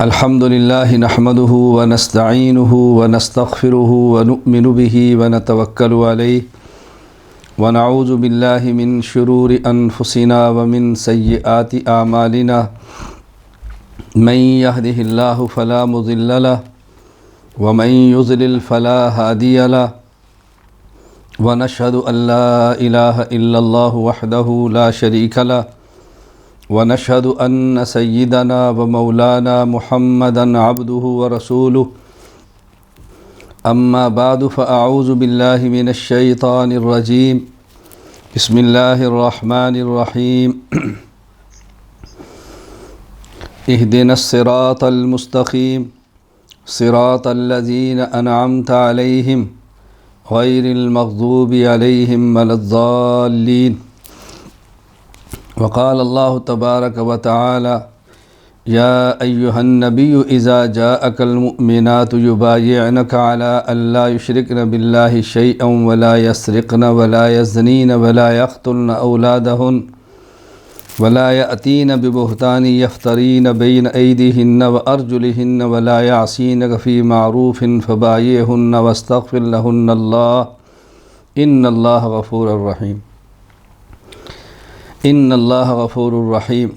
الحمد لله نحمده ونستعينه ونستغفره ونؤمن به ونتوكل عليه ونعوذ بالله من شرور أنفسنا ومن سيئات أعمالنا من يهده الله فلا مضل له ومن يضلل فلا هادي له ونشهد أن لا إله إلا الله وحده لا شريك له ونشهد أن سيدنا ومولانا محمدًا عبده ورسوله أما بعد فأعوذ بالله من الشيطان الرجيم بسم الله الرحمن الرحيم اهدنا الصراط المستقيم صراط الذين أنعمت عليهم غير المغضوب عليهم ولا الضالين وقال الله تبارك وتعالى يا أيها النبي إذا جاءك المؤمنات يبايعنك على أن لا يشركن بالله شيئا ولا يسرقن ولا يزنين ولا يقتلن أولادهن ولا يأتين ببهتان يفترين بين أيديهن وأرجلهن ولا يعصينك في معروف فبايعهن واستغفر لهن الله إن الله غفور رحيم ان اللہ غفور الرحیم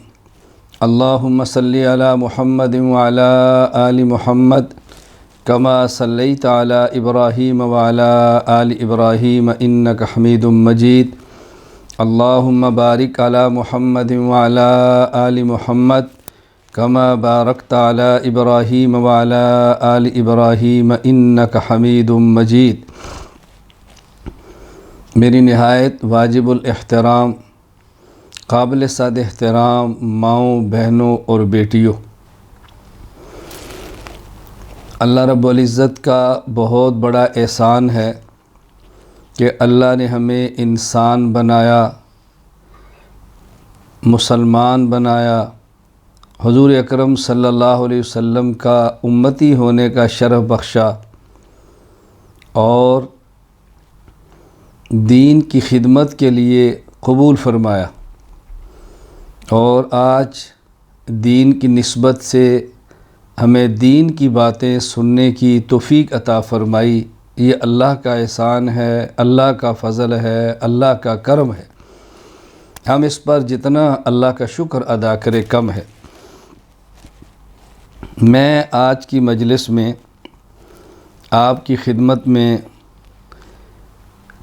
اللہم صلی علی محمد وعلی آل محمد کما صلیت علی ابراہیم وعلی آل ابراہیم انک حمید مجید اللہم بارک علی محمد وعلی آل محمد کما بارکت علی ابراہیم وعلی آل ابراہیم انک حمید مجید۔ میری نہایت واجب الاحترام قابل صد احترام ماؤں، بہنوں اور بیٹیوں، اللہ رب العزت کا بہت بڑا احسان ہے کہ اللہ نے ہمیں انسان بنایا، مسلمان بنایا، حضور اکرم صلی اللہ علیہ وسلم کا امتی ہونے کا شرف بخشا اور دین کی خدمت کے لیے قبول فرمایا، اور آج دین کی نسبت سے ہمیں دین کی باتیں سننے کی توفیق عطا فرمائی۔ یہ اللہ کا احسان ہے، اللہ کا فضل ہے، اللہ کا کرم ہے۔ ہم اس پر جتنا اللہ کا شکر ادا کرے کم ہے۔ میں آج کی مجلس میں آپ کی خدمت میں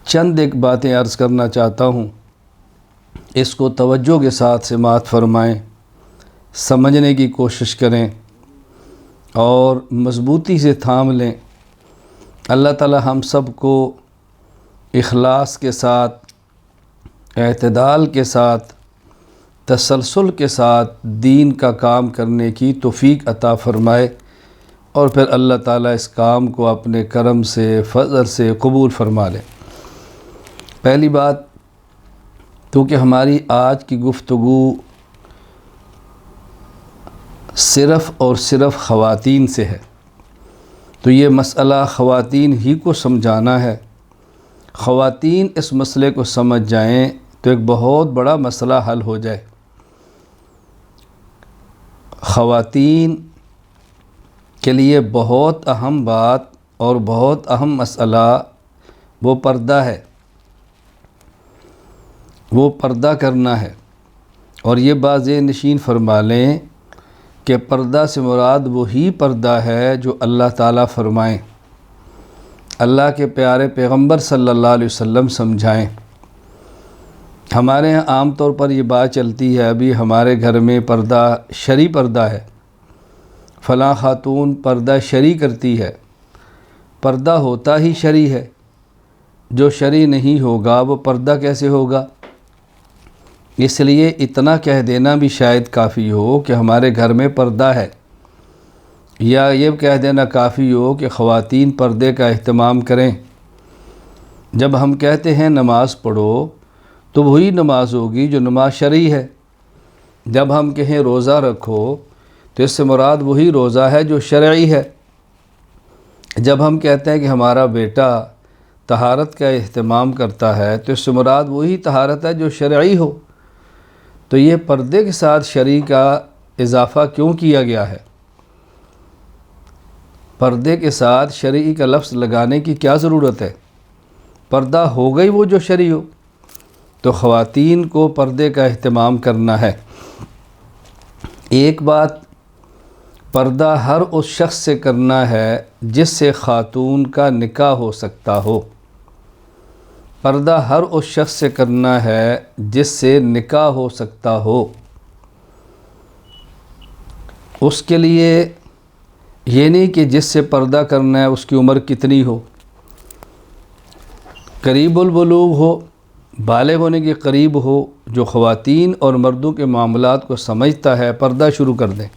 چند ایک باتیں عرض کرنا چاہتا ہوں، اس کو توجہ کے ساتھ سماعت فرمائیں، سمجھنے کی کوشش کریں اور مضبوطی سے تھام لیں۔ اللہ تعالی ہم سب کو اخلاص کے ساتھ، اعتدال کے ساتھ، تسلسل کے ساتھ دین کا کام کرنے کی توفیق عطا فرمائے، اور پھر اللہ تعالی اس کام کو اپنے کرم سے، فضل سے قبول فرما لے۔ پہلی بات، کیونکہ ہماری آج کی گفتگو صرف اور صرف خواتین سے ہے، تو یہ مسئلہ خواتین ہی کو سمجھانا ہے۔ خواتین اس مسئلے کو سمجھ جائیں تو ایک بہت بڑا مسئلہ حل ہو جائے۔ خواتین کے لیے بہت اہم بات اور بہت اہم مسئلہ وہ پردہ ہے، وہ پردہ کرنا ہے۔ اور یہ بات ذہن نشین فرما لیں کہ پردہ سے مراد وہی پردہ ہے جو اللہ تعالیٰ فرمائیں، اللہ کے پیارے پیغمبر صلی اللہ علیہ وسلم سمجھائیں۔ ہمارے ہاں عام طور پر یہ بات چلتی ہے، ابھی ہمارے گھر میں پردہ شرعی پردہ ہے، فلاں خاتون پردہ شرعی کرتی ہے۔ پردہ ہوتا ہی شرعی ہے، جو شرعی نہیں ہوگا وہ پردہ کیسے ہوگا؟ اس لیے اتنا کہہ دینا بھی شاید کافی ہو کہ ہمارے گھر میں پردہ ہے، یا یہ کہہ دینا کافی ہو کہ خواتین پردے کا اہتمام کریں۔ جب ہم کہتے ہیں نماز پڑھو تو وہی نماز ہوگی جو نماز شرعی ہے۔ جب ہم کہیں روزہ رکھو تو اس سے مراد وہی روزہ ہے جو شرعی ہے۔ جب ہم کہتے ہیں کہ ہمارا بیٹا طہارت کا اہتمام کرتا ہے تو اس سے مراد وہی طہارت ہے جو شرعی ہو۔ تو یہ پردے کے ساتھ شرعی کا اضافہ کیوں کیا گیا ہے؟ پردے کے ساتھ شرعی کا لفظ لگانے کی کیا ضرورت ہے؟ پردہ ہو گئی وہ جو شرعی ہو۔ تو خواتین کو پردے کا اہتمام کرنا ہے۔ ایک بات، پردہ ہر اس شخص سے کرنا ہے جس سے خاتون کا نکاح ہو سکتا ہو۔ پردہ ہر اس شخص سے کرنا ہے جس سے نکاح ہو سکتا ہو۔ اس کے لیے یہ نہیں کہ جس سے پردہ کرنا ہے اس کی عمر کتنی ہو، قریب البلوغ ہو، بالغ ہونے کے قریب ہو، جو خواتین اور مردوں کے معاملات کو سمجھتا ہے، پردہ شروع کر دیں۔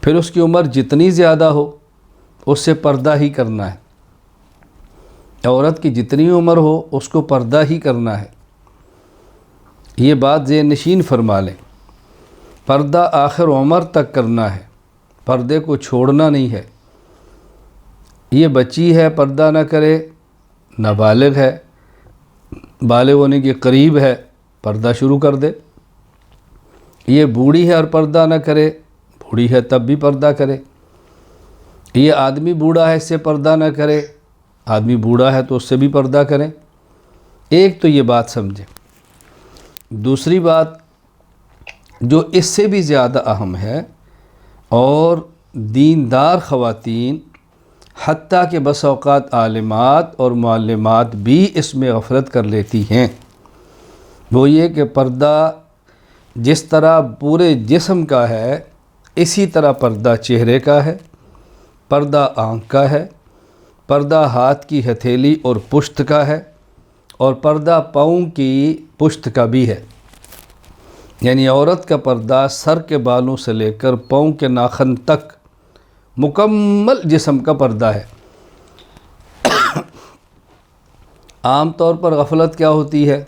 پھر اس کی عمر جتنی زیادہ ہو اس سے پردہ ہی کرنا ہے۔ عورت کی جتنی عمر ہو اس کو پردہ ہی کرنا ہے۔ یہ بات ذہن نشین فرما لیں۔ پردہ آخر عمر تک کرنا ہے، پردے کو چھوڑنا نہیں ہے۔ یہ بچی ہے پردہ نہ کرے، نابالغ ہے، بالغ ہونے کے قریب ہے، پردہ شروع کر دے۔ یہ بوڑھی ہے اور پردہ نہ کرے، بوڑھی ہے تب بھی پردہ کرے۔ یہ آدمی بوڑھا ہے اس سے پردہ نہ کرے، آدمی بوڑھا ہے تو اس سے بھی پردہ کریں۔ ایک تو یہ بات سمجھیں۔ دوسری بات جو اس سے بھی زیادہ اہم ہے، اور دیندار خواتین حتیٰ کہ بس اوقات عالمات اور معلمات بھی اس میں غفلت کر لیتی ہیں، وہ یہ کہ پردہ جس طرح پورے جسم کا ہے اسی طرح پردہ چہرے کا ہے، پردہ آنکھ کا ہے، پردہ ہاتھ کی ہتھیلی اور پشت کا ہے، اور پردہ پاؤں کی پشت کا بھی ہے۔ یعنی عورت کا پردہ سر کے بالوں سے لے کر پاؤں کے ناخن تک مکمل جسم کا پردہ ہے۔ عام طور پر غفلت کیا ہوتی ہے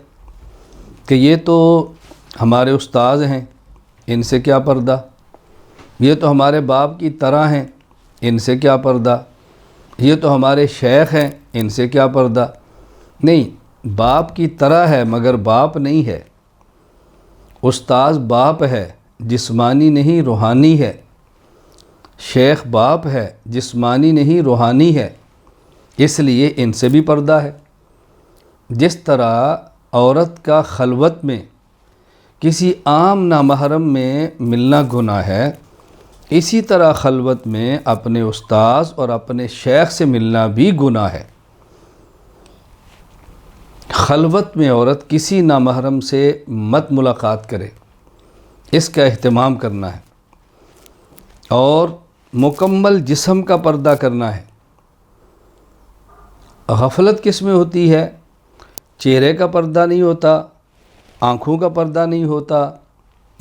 کہ یہ تو ہمارے استاذ ہیں، ان سے کیا پردہ، یہ تو ہمارے باپ کی طرح ہیں، ان سے کیا پردہ، یہ تو ہمارے شیخ ہیں، ان سے کیا پردہ۔ نہیں، باپ کی طرح ہے مگر باپ نہیں ہے۔ استاذ باپ ہے، جسمانی نہیں روحانی ہے۔ شیخ باپ ہے، جسمانی نہیں روحانی ہے، اس لیے ان سے بھی پردہ ہے۔ جس طرح عورت کا خلوت میں کسی عام نامحرم میں ملنا گناہ ہے، اسی طرح خلوت میں اپنے استاذ اور اپنے شیخ سے ملنا بھی گناہ ہے۔ خلوت میں عورت کسی نامحرم سے مت ملاقات کرے، اس کا اہتمام کرنا ہے، اور مکمل جسم کا پردہ کرنا ہے۔ غفلت کس میں ہوتی ہے؟ چہرے کا پردہ نہیں ہوتا، آنکھوں کا پردہ نہیں ہوتا،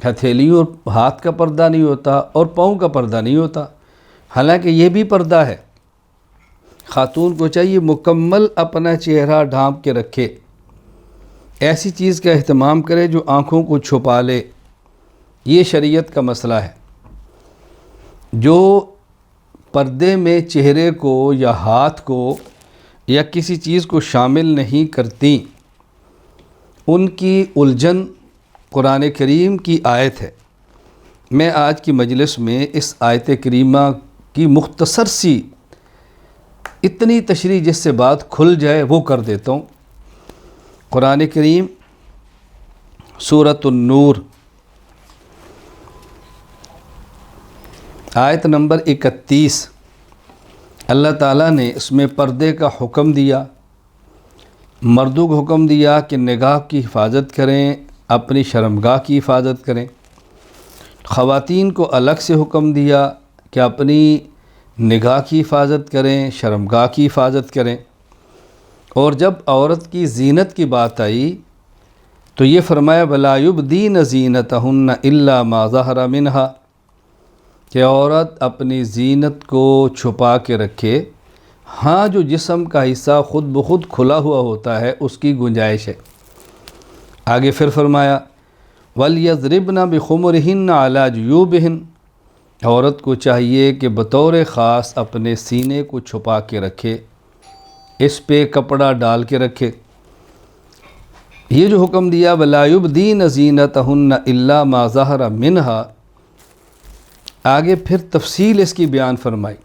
ہتھیلی اور ہاتھ کا پردہ نہیں ہوتا، اور پاؤں کا پردہ نہیں ہوتا، حالانکہ یہ بھی پردہ ہے۔ خاتون کو چاہیے مکمل اپنا چہرہ ڈھانپ کے رکھے، ایسی چیز کا اہتمام کرے جو آنکھوں کو چھپا لے۔ یہ شریعت کا مسئلہ ہے۔ جو پردے میں چہرے کو یا ہاتھ کو یا کسی چیز کو شامل نہیں کرتی، ان کی الجھن قرآن کریم کی آیت ہے۔ میں آج کی مجلس میں اس آیت کریمہ کی مختصر سی اتنی تشریح جس سے بات کھل جائے وہ کر دیتا ہوں۔ قرآن کریم سورۃ النور آیت نمبر 31، اللہ تعالیٰ نے اس میں پردے کا حکم دیا، مردوں کو حکم دیا کہ نگاہ کی حفاظت کریں، اپنی شرمگاہ کی حفاظت کریں۔ خواتین کو الگ سے حکم دیا کہ اپنی نگاہ کی حفاظت کریں، شرمگاہ کی حفاظت کریں۔ اور جب عورت کی زینت کی بات آئی تو یہ فرمایا وَلَا يُبْدِينَ زِينَتَهُنَّ إِلَّا مَا ظَهَرَ مِنْهَا، کہ عورت اپنی زینت کو چھپا کے رکھے، ہاں جو جسم کا حصہ خود بخود کھلا ہوا ہوتا ہے اس کی گنجائش ہے۔ آگے پھر فرمایا وَلْيَضْرِبْنَ بِخُمُرِهِنَّ عَلَى جُيُوبِهِنَّ، عورت کو چاہیے کہ بطور خاص اپنے سینے کو چھپا کے رکھے، اس پہ کپڑا ڈال کے رکھے۔ یہ جو حکم دیا وَلَا يُبْدِينَ زِينَتَهُنَّ إِلَّا مَا ظَهَرَ مِنْهَا، آگے پھر تفصیل اس کی بیان فرمائی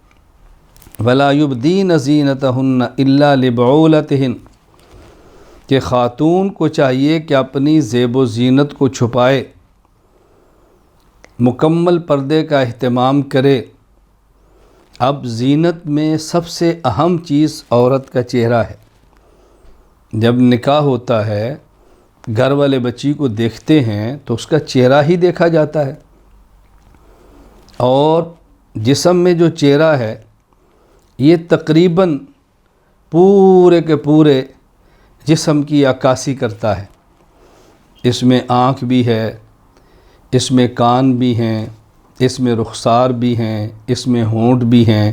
ولا یبدین زینتہن الا لبعولتہن، کہ خاتون کو چاہیے کہ اپنی زیب و زینت کو چھپائے، مکمل پردے کا اہتمام کرے۔ اب زینت میں سب سے اہم چیز عورت کا چہرہ ہے۔ جب نکاح ہوتا ہے، گھر والے بچی کو دیکھتے ہیں تو اس کا چہرہ ہی دیکھا جاتا ہے، اور جسم میں جو چہرہ ہے یہ تقریباً پورے کے پورے جسم کی عکاسی کرتا ہے۔ اس میں آنکھ بھی ہے، اس میں کان بھی ہیں، اس میں رخسار بھی ہیں، اس میں ہونٹ بھی ہیں۔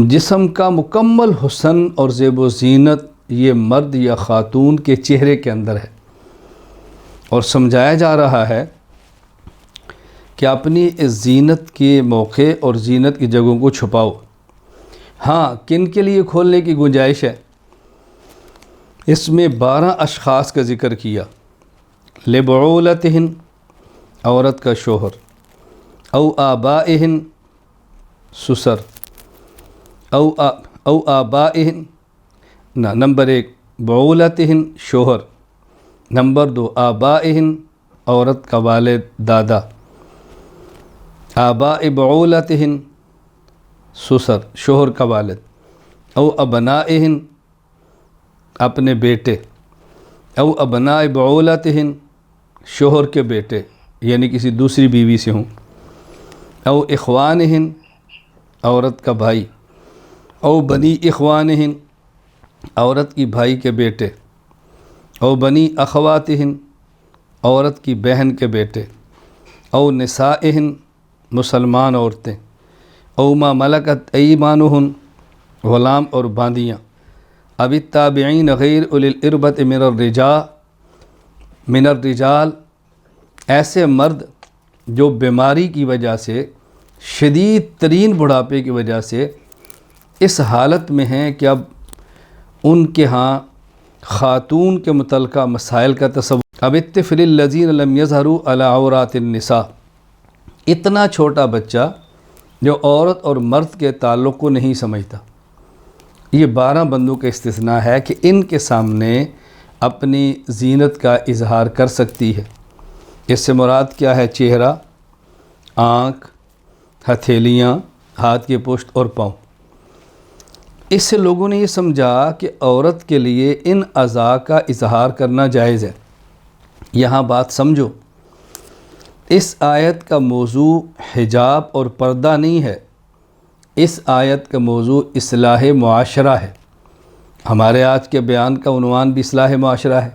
جسم کا مکمل حسن اور زیب و زینت یہ مرد یا خاتون کے چہرے کے اندر ہے، اور سمجھایا جا رہا ہے کہ اپنی اس زینت کے موقع اور زینت کی جگہوں کو چھپاؤ۔ ہاں، کن کے لیے کھولنے کی گنجائش ہے؟ اس میں 12 اشخاص کا ذکر کیا۔ لبعولتہن، عورت کا شوہر، او آبائہن، سسر، او آبائہن، نمبر 1 بعولتہن، شوہر، نمبر 2 آبائہن، عورت کا والد، دادا، آباء بعولتہن، سسر، شوہر کا والد، او ابنائہن، اپنے بیٹے، او ابناء بعولتہن، شوہر کے بیٹے یعنی کسی دوسری بیوی سے ہوں، او اخوانہن، عورت کا بھائی، او بنی اخوانہن، عورت کی بھائی کے بیٹے، او بنی اخواتہن، عورت کی بہن کے بیٹے، او نسائہن، مسلمان عورتیں، او ما ملکت ایمانہن، غلام اور باندیاں، اب التابعین غیر اولی الاربۃ من الرجال، ایسے مرد جو بیماری کی وجہ سے، شدید ترین بڑھاپے کی وجہ سے اس حالت میں ہیں کہ اب ان کے ہاں خاتون کے متعلقہ مسائل کا تصور۔ اب الطفل الذین لم یظہروا علی عورات النساء، اتنا چھوٹا بچہ جو عورت اور مرد کے تعلق کو نہیں سمجھتا۔ یہ 12 بندوں کا استثناء ہے کہ ان کے سامنے اپنی زینت کا اظہار کر سکتی ہے۔ اس سے مراد کیا ہے؟ چہرہ، آنکھ، ہتھیلیاں، ہاتھ کی پشت اور پاؤں۔ اس سے لوگوں نے یہ سمجھا کہ عورت کے لیے ان اعضاء کا اظہار کرنا جائز ہے۔ یہاں بات سمجھو، اس آیت کا موضوع حجاب اور پردہ نہیں ہے، اس آیت کا موضوع اصلاح معاشرہ ہے۔ ہمارے آج کے بیان کا عنوان بھی اصلاح معاشرہ ہے۔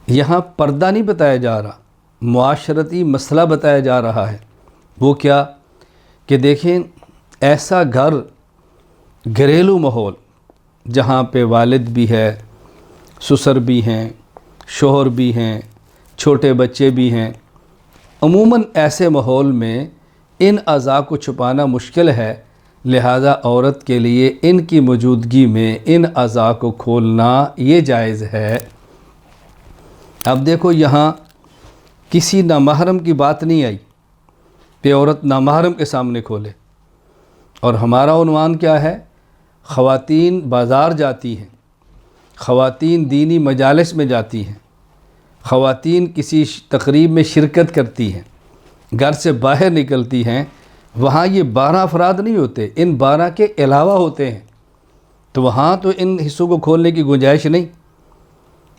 یہاں پردہ نہیں بتایا جا رہا، معاشرتی مسئلہ بتایا جا رہا ہے۔ وہ کیا کہ دیکھیں، ایسا گھریلو ماحول جہاں پہ والد بھی ہے، سسر بھی ہیں، شوہر بھی ہیں، چھوٹے بچے بھی ہیں، عموماً ایسے ماحول میں ان اعضاء کو چھپانا مشکل ہے، لہذا عورت کے لیے ان کی موجودگی میں ان اعضاء کو کھولنا یہ جائز ہے۔ اب دیکھو، یہاں کسی نامحرم کی بات نہیں آئی کہ عورت نامحرم کے سامنے کھولے، اور ہمارا عنوان کیا ہے؟ خواتین بازار جاتی ہیں، خواتین دینی مجالس میں جاتی ہیں، خواتین کسی تقریب میں شرکت کرتی ہیں، گھر سے باہر نکلتی ہیں، وہاں یہ 12 افراد نہیں ہوتے، ان 12 کے علاوہ ہوتے ہیں، تو وہاں تو ان حصوں کو کھولنے کی گنجائش نہیں۔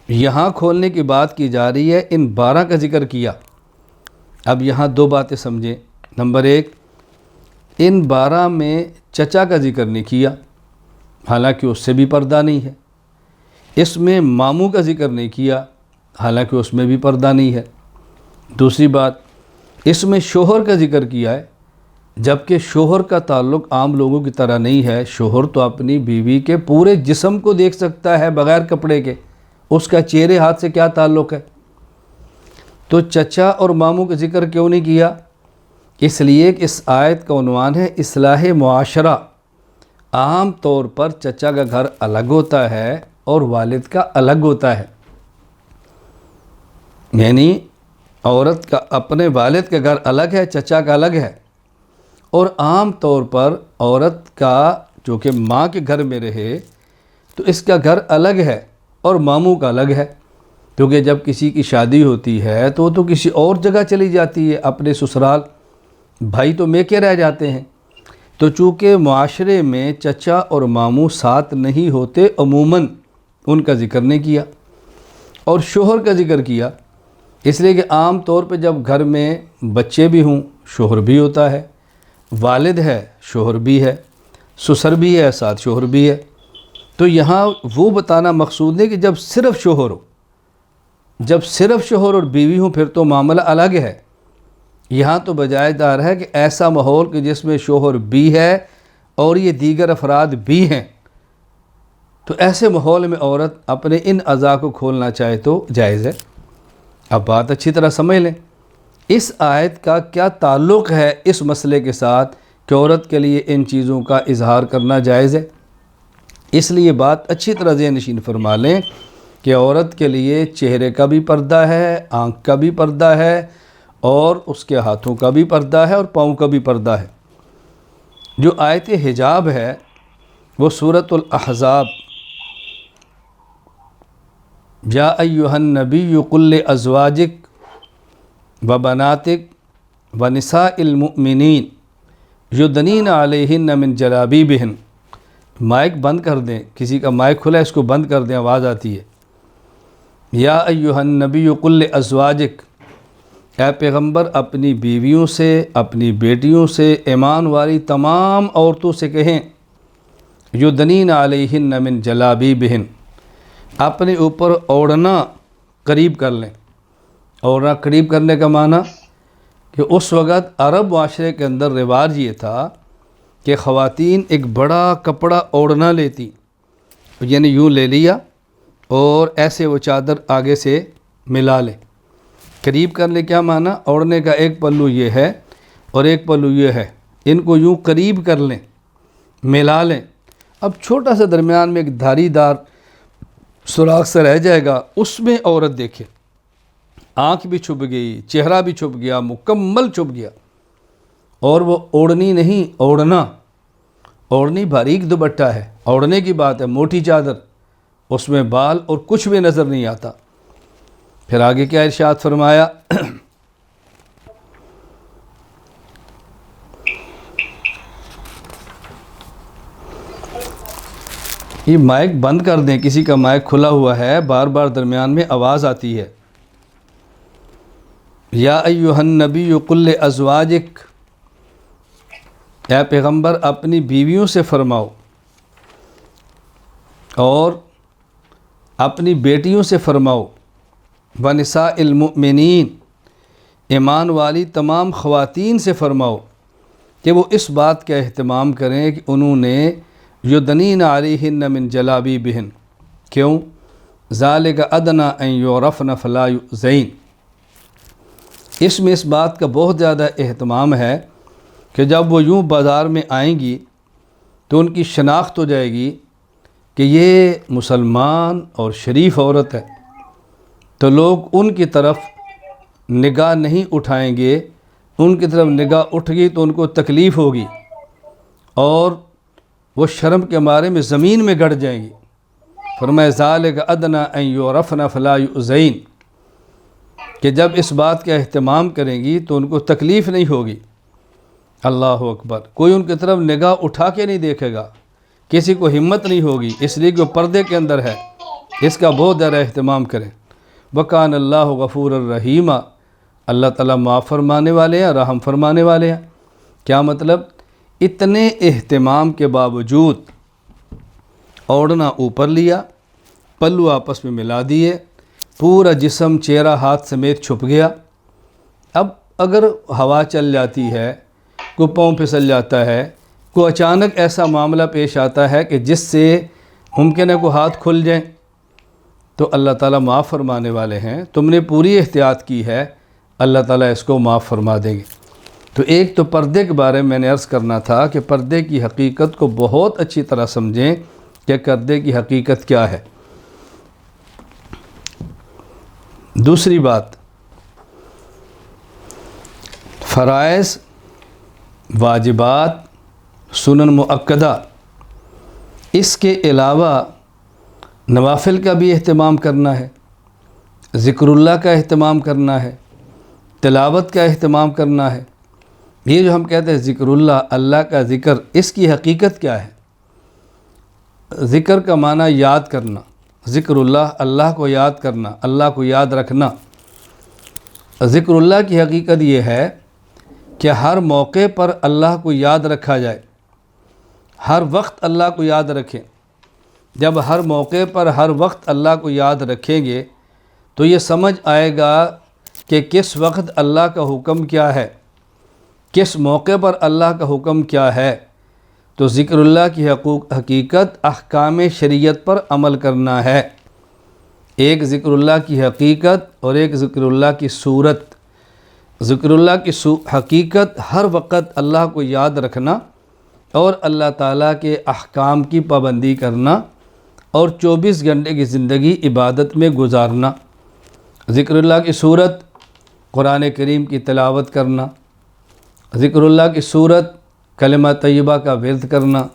یہاں کھولنے کی بات کی جا رہی ہے، ان 12 کا ذکر کیا۔ اب یہاں 2 باتیں سمجھیں۔ نمبر 1، ان 12 میں چچا کا ذکر نہیں کیا، حالانکہ اس سے بھی پردہ نہیں ہے۔ اس میں ماموں کا ذکر نہیں کیا، حالانکہ اس میں بھی پردہ نہیں ہے۔ دوسری بات، اس میں شوہر کا ذکر کیا ہے، جبکہ شوہر کا تعلق عام لوگوں کی طرح نہیں ہے۔ شوہر تو اپنی بیوی کے پورے جسم کو دیکھ سکتا ہے بغیر کپڑے کے، اس کا چہرے ہاتھ سے کیا تعلق ہے؟ تو چچا اور ماموں کا ذکر کیوں نہیں کیا؟ اس لیے کہ اس آیت کا عنوان ہے اصلاح معاشرہ۔ عام طور پر چچا کا گھر الگ ہوتا ہے اور والد کا الگ ہوتا ہے، یعنی عورت کا اپنے والد کا گھر الگ ہے، چچا کا الگ ہے، اور عام طور پر عورت کا جو کہ ماں کے گھر میں رہے تو اس کا گھر الگ ہے اور ماموں کا الگ ہے، کیونکہ جب کسی کی شادی ہوتی ہے تو وہ تو کسی اور جگہ چلی جاتی ہے، اپنے سسرال، بھائی تو میکے رہ جاتے ہیں۔ تو چونکہ معاشرے میں چچا اور ماموں ساتھ نہیں ہوتے، عموماً ان کا ذکر نہیں کیا اور شوہر کا ذکر کیا، اس لیے کہ عام طور پہ جب گھر میں بچے بھی ہوں شوہر بھی ہوتا ہے، والد ہے شوہر بھی ہے، سسر بھی ہے ساتھ شوہر بھی ہے۔ تو یہاں وہ بتانا مقصود ہے کہ جب صرف شوہر ہو، جب صرف شوہر اور بیوی ہوں پھر تو معاملہ الگ ہے۔ یہاں تو بجائے دار ہے کہ ایسا ماحول کہ جس میں شوہر بھی ہے اور یہ دیگر افراد بھی ہیں، تو ایسے ماحول میں عورت اپنے ان اعضاء کو کھولنا چاہے تو جائز ہے۔ اب بات اچھی طرح سمجھ لیں، اس آیت کا کیا تعلق ہے اس مسئلے کے ساتھ کہ عورت کے لیے ان چیزوں کا اظہار کرنا جائز ہے؟ اس لیے بات اچھی طرح ذہن نشین فرما لیں کہ عورت کے لیے چہرے کا بھی پردہ ہے، آنکھ کا بھی پردہ ہے، اور اس کے ہاتھوں کا بھی پردہ ہے اور پاؤں کا بھی پردہ ہے۔ جو آیت حجاب ہے وہ سورۃ الاحزاب، یا ایھا النبی قل لازواجک وبناتک ونساء المؤمنین یدنین علیہن من جلابیبہن۔ مائک بند کر دیں، کسی کا مائک کھلا ہے اس کو بند کر دیں، آواز آتی ہے۔ یا ایھا النبی قل لازواجک، اے پیغمبر اپنی بیویوں سے، اپنی بیٹیوں سے، ایمان والی تمام عورتوں سے کہیں، یدنین علیہن من جلابیبہن، اپنے اوپر اوڑھنا قریب کر لیں۔ اوڑھنا قریب کرنے کا معنی کہ اس وقت عرب معاشرے کے اندر رواج یہ تھا کہ خواتین ایک بڑا کپڑا اوڑھنا لیتی، یعنی یوں لے لیا اور ایسے وہ چادر آگے سے ملا لیں۔ قریب کرنے کیا معنی؟ اوڑھنے کا ایک پلو یہ ہے اور ایک پلو یہ ہے، ان کو یوں قریب کر لیں، ملا لیں۔ اب چھوٹا سا درمیان میں ایک دھاری دار سوراخ سے رہ جائے گا، اس میں عورت دیکھے، آنکھ بھی چھپ گئی، چہرہ بھی چھپ گیا، مکمل چھپ گیا، اور وہ اوڑھنی نہیں، اوڑھنا۔ اوڑھنی باریک دوپٹہ ہے، اوڑھنے کی بات ہے، موٹی چادر، اس میں بال اور کچھ بھی نظر نہیں آتا۔ پھر آگے کیا ارشاد فرمایا؟ یہ مائک بند کر دیں، کسی کا مائک کھلا ہوا ہے، بار بار درمیان میں آواز آتی ہے۔ یا ایھا النبی قل لازواجک، اے پیغمبر اپنی بیویوں سے فرماؤ اور اپنی بیٹیوں سے فرماؤ، ونساء المؤمنین، ایمان والی تمام خواتین سے فرماؤ کہ وہ اس بات کا اہتمام کریں کہ انہوں نے یدنین علیہن من جلابیبہن۔ کیوں؟ ذالک ادنی ان یعرفن فلا یؤذین۔ اس میں اس بات کا بہت زیادہ اہتمام ہے کہ جب وہ یوں بازار میں آئیں گی تو ان کی شناخت ہو جائے گی کہ یہ مسلمان اور شریف عورت ہے، تو لوگ ان کی طرف نگاہ نہیں اٹھائیں گے، ان کی طرف نگاہ اٹھ گئی تو ان کو تکلیف ہوگی اور وہ شرم کے مارے میں زمین میں گڑ جائیں گی۔ فرمایا ذالک ادنی ان یعرفن فلا یؤذین، کہ جب اس بات کا اہتمام کریں گی تو ان کو تکلیف نہیں ہوگی۔ اللہ اکبر! کوئی ان کی طرف نگاہ اٹھا کے نہیں دیکھے گا، کسی کو ہمت نہیں ہوگی، اس لیے کہ وہ پردے کے اندر ہے۔ اس کا بہت زیادہ اہتمام کریں۔ وَكَانَ اللَّهُ غَفُورًا رَحِيمًا، اللہ تعالیٰ معاف فرمانے والے ہیں، رحم فرمانے والے ہیں۔ کیا مطلب؟ اتنے اہتمام کے باوجود اوڑھنا اوپر لیا، پلو آپس میں ملا دیے، پورا جسم چہرہ ہاتھ سمیت چھپ گیا۔ اب اگر ہوا چل جاتی ہے، کوئی پاؤں پھسل جاتا ہے، کوئی اچانک ایسا معاملہ پیش آتا ہے کہ جس سے ممکن ہے کوئی ہاتھ کھل جائیں، تو اللہ تعالیٰ معاف فرمانے والے ہیں۔ تم نے پوری احتیاط کی ہے، اللہ تعالیٰ اس کو معاف فرما دیں گے۔ تو ایک تو پردے کے بارے میں نے عرض کرنا تھا کہ پردے کی حقیقت کو بہت اچھی طرح سمجھیں کہ پردے کی حقیقت کیا ہے۔ دوسری بات، فرائض واجبات، سنن مؤکدہ، اس کے علاوہ نوافل کا بھی اہتمام کرنا ہے، ذکر اللہ کا اہتمام کرنا ہے، تلاوت کا اہتمام کرنا ہے۔ یہ جو ہم کہتے ہیں ذکر اللہ، اللہ کا ذکر، اس کی حقیقت کیا ہے؟ ذکر کا معنی یاد کرنا، ذکر اللہ، اللہ کو یاد کرنا، اللہ کو یاد رکھنا۔ ذکر اللہ کی حقیقت یہ ہے کہ ہر موقع پر اللہ کو یاد رکھا جائے، ہر وقت اللہ کو یاد رکھیں۔ جب ہر موقع پر ہر وقت اللہ کو یاد رکھیں گے تو یہ سمجھ آئے گا کہ کس وقت اللہ کا حکم کیا ہے، کس موقع پر اللہ کا حکم کیا ہے۔ تو ذکر اللہ کی حقیقت احکام شریعت پر عمل کرنا ہے۔ ایک ذکر اللہ کی حقیقت اور ایک ذکر اللہ کی صورت۔ ذکر اللہ کی حقیقت ہر وقت اللہ کو یاد رکھنا اور اللہ تعالیٰ کے احکام کی پابندی کرنا اور 24 گھنٹے کی زندگی عبادت میں گزارنا۔ ذکر اللہ کی صورت قرآن کریم کی تلاوت کرنا، ذکر اللہ کی صورت کلمہ طیبہ کا ورد کرنا،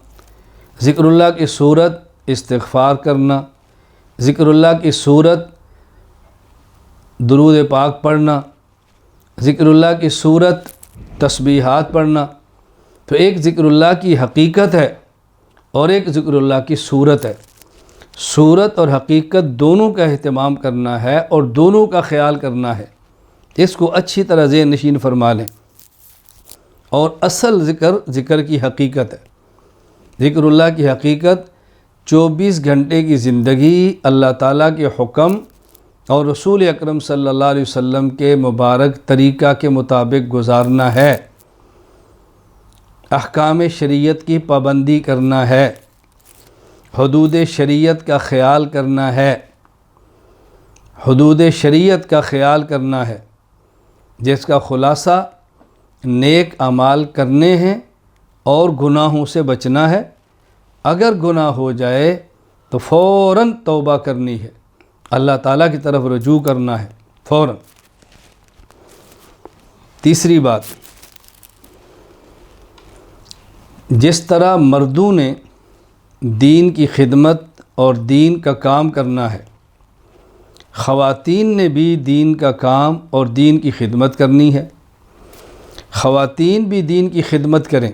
ذکر اللہ کی صورت استغفار کرنا، ذکر اللہ کی صورت درود پاک پڑھنا، ذکر اللہ کی صورت تسبیحات پڑھنا۔ تو ایک ذکر اللہ کی حقیقت ہے اور ایک ذکر اللہ کی صورت ہے۔ صورت اور حقیقت دونوں کا اہتمام کرنا ہے اور دونوں کا خیال کرنا ہے۔ اس کو اچھی طرح ذہن نشین فرما لیں۔ اور اصل ذکر کی حقیقت ہے۔ ذکر اللہ کی حقیقت 24 گھنٹے کی زندگی اللہ تعالیٰ کے حکم اور رسول اکرم صلی اللہ علیہ وسلم کے مبارک طریقہ کے مطابق گزارنا ہے، احکام شریعت کی پابندی کرنا ہے، حدود شریعت کا خیال کرنا ہے، حدود شریعت کا خیال کرنا ہے، جس کا خلاصہ نیک اعمال کرنے ہیں اور گناہوں سے بچنا ہے۔ اگر گناہ ہو جائے تو فوراً توبہ کرنی ہے، اللہ تعالیٰ کی طرف رجوع کرنا ہے فوراً۔ تیسری بات، جس طرح مردوں نے دین کی خدمت اور دین کا کام کرنا ہے، خواتین نے بھی دین کا کام اور دین کی خدمت کرنی ہے۔ خواتین بھی دین کی خدمت کریں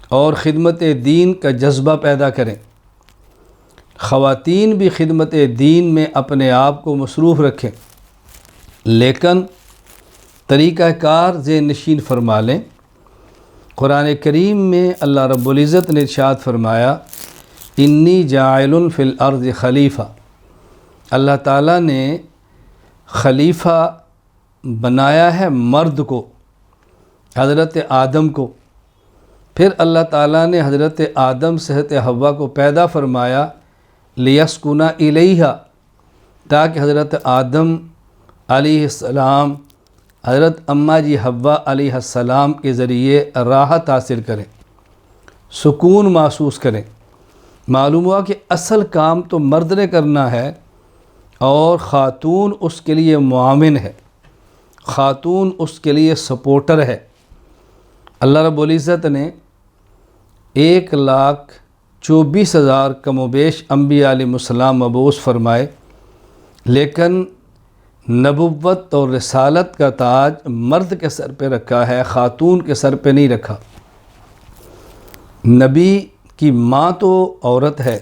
اور خدمت دین کا جذبہ پیدا کریں۔ خواتین بھی خدمت دین میں اپنے آپ کو مصروف رکھیں، لیکن طریقہ کار ذہن نشین فرما لیں۔ قرآن کریم میں اللہ رب العزت نے ارشاد فرمایا، انی جاعل فی الارض خلیفہ۔ اللہ تعالیٰ نے خلیفہ بنایا ہے مرد کو، حضرت آدم کو۔ پھر اللہ تعالیٰ نے حضرت آدم سے حضرت حوا کو پیدا فرمایا لیسکن الیہا، تاکہ حضرت آدم علیہ السلام حضرت اماں جی حوا علیہ السلام کے ذریعے راحت حاصل کریں، سکون محسوس کریں۔ معلوم ہوا کہ اصل کام تو مرد نے کرنا ہے اور خاتون اس کے لیے معاون ہے، خاتون اس کے لیے سپورٹر ہے۔ اللہ رب العزت نے 1,24,000 کم و بیش انبیاء علیہ السلام مبعوث فرمائے، لیکن نبوت اور رسالت کا تاج مرد کے سر پہ رکھا ہے، خاتون کے سر پہ نہیں رکھا۔ نبی کی ماں تو عورت ہے،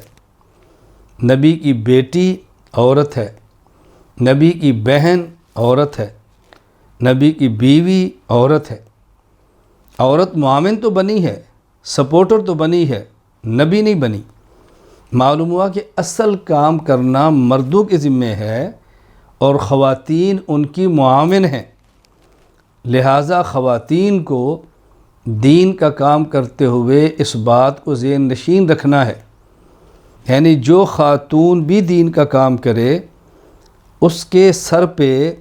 نبی کی بیٹی عورت ہے، نبی کی بہن عورت ہے، نبی کی بیوی عورت ہے۔ عورت معاون تو بنی ہے، سپورٹر تو بنی ہے، نبی نہیں بنی۔ معلوم ہوا کہ اصل کام کرنا مردوں کے ذمے ہے اور خواتین ان کی معاون ہیں۔ لہٰذا خواتین کو دین کا کام کرتے ہوئے اس بات کو ذہن نشین رکھنا ہے، یعنی جو خاتون بھی دین کا کام کرے اس کے سر پہ